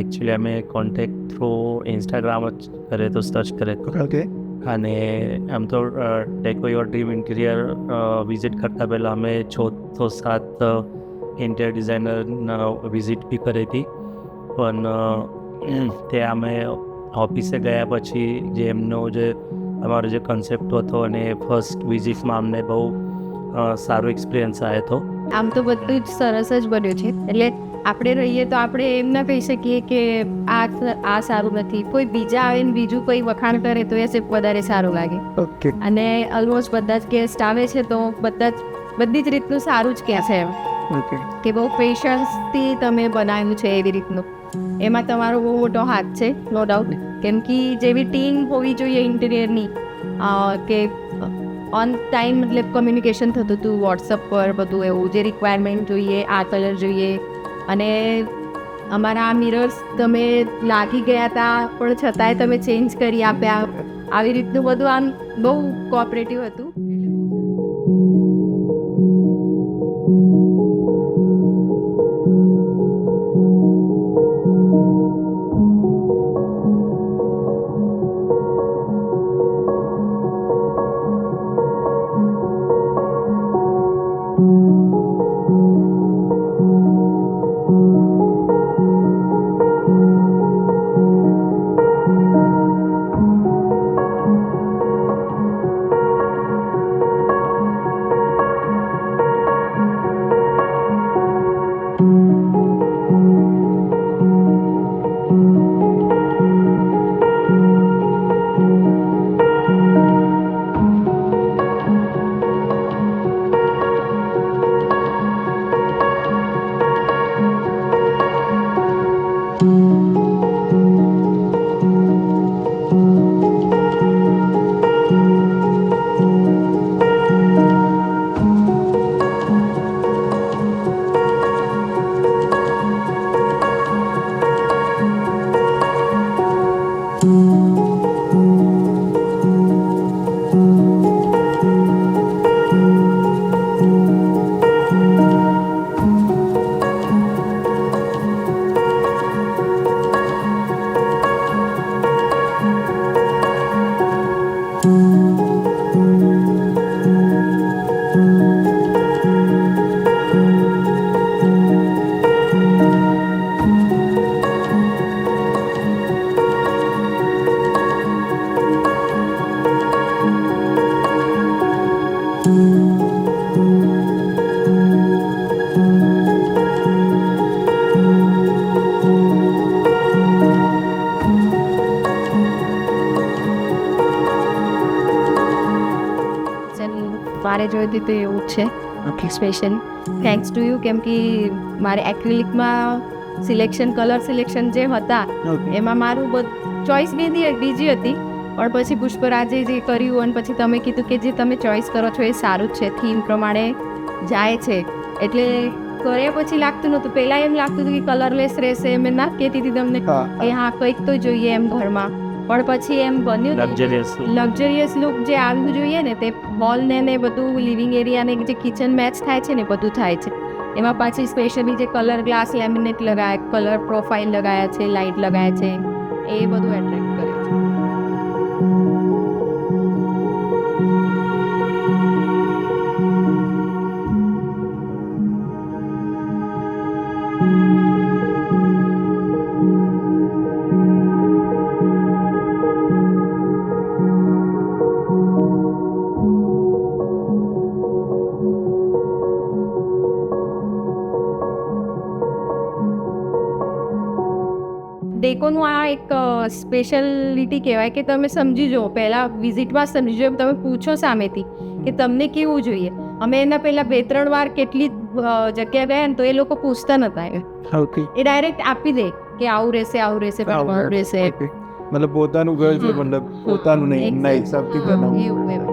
Actually અમે contact through Instagram જ કરે તો સર્ચ કરે તો ઓકે. અને આમ તો ટેકો યોર ડ્રીમ ઇન્ટિરિયર વિઝિટ કરતાં પહેલાં અમે 6 to 7 ઇન્ટિરિયર ડિઝાઇનર વિઝિટ બી કરી હતી. પણ ત્યાં અમે ઓફિસે ગયા પછી જે એમનો જે અમારો જે કન્સેપ્ટ હતો અને ફર્સ્ટ વિઝિટમાં અમને બહુ સારો એક્સપિરિયન્સ આવ્યો હતો. આમ તો બધું જ સરસ જ બન્યું છે, એટલે આપણે રહીએ તો આપણે એમ ના કહી શકીએ કે આ સારું નથી. કોઈ બીજા આવે ને બીજું કોઈ વખાણ કરે તો એ વધારે સારું લાગે. ઓકે. અને ઓલમોસ્ટ બધા જ ગેસ્ટ આવે છે તો બધી જ રીતનું સારું જ કહે છે એમ ઓકે. કે બહુ પેશન્સથી તમે બનાવ્યું છે એવી રીતનું. એમાં તમારો બહુ મોટો હાથ છે, નો ડાઉટ. કેમ કે જેવી ટીમ હોવી જોઈએ ઇન્ટિરિયરની કે ઓન ટાઈમ મતલબ કમ્યુનિકેશન થતું હતું વોટ્સઅપ પર, બધું એવું જે રિક્વાયરમેન્ટ જોઈએ, આ કલર જોઈએ. અને અમારા આ મિરર્સ તમે લાગી ગયા હતા પણ છતાંય તમે ચેન્જ કરી આપ્યા. આવી રીતનું બધું આમ બહુ કોઓપરેટિવ હતું. મારે જોઈતી તો એવું જ છે સ્પેશિયલી થેન્ક્સ ટુ યુ. કેમ કે મારે એક્રિલિકમાં કલર સિલેક્શન જે હતા એમાં મારું ચોઈસ બીજી હતી. પણ પછી પુષ્પરાજે જે કર્યું અને પછી તમે કીધું કે જે તમે ચોઈસ કરો છો એ સારું જ છે, થીમ પ્રમાણે જાય છે. એટલે કર્યા પછી લાગતું નહોતું. પહેલાં એમ લાગતું હતું કે કલરલેસ રહેશે. એમ ના કહેતી હતી તમને કે હા કંઈક તો જોઈએ એમ ઘરમાં. પણ પછી એમ બન્યું લક્ઝરિયસ લુક જે આવવું જોઈએ ને તે હોલને ને બધું લિવિંગ એરિયાને જે કિચન મેચ થાય છે ને બધું થાય છે. એમાં પાછી સ્પેશિયલી જે કલર ગ્લાસ લેમિનેટ લગાયા, કલર પ્રોફાઇલ લગાયા છે, લાઇટ લગાયા છે, એ બધું એટ્રેક્ટ કરે છે. ડેકોનું આ એક સ્પેશિયાલિટી કહેવાય કે તમે સમજી જુઓ, પહેલાં વિઝિટમાં સમજી જુઓ, તમે પૂછો સામેથી કે તમને કેવું જોઈએ. અમે એના પહેલાં 2-3 વાર કેટલી જગ્યા ગયા ને તો એ લોકો પૂછતા નહોતા. એ ડાયરેક્ટ આપી દે કે આવું રહેશે, આવું રહેશે, આવું રહેશે. મતલબ પોતાનું ઘર છે, મતલબ પોતાનું નહીં, એમના હિસાબથી બનાવવું. એવું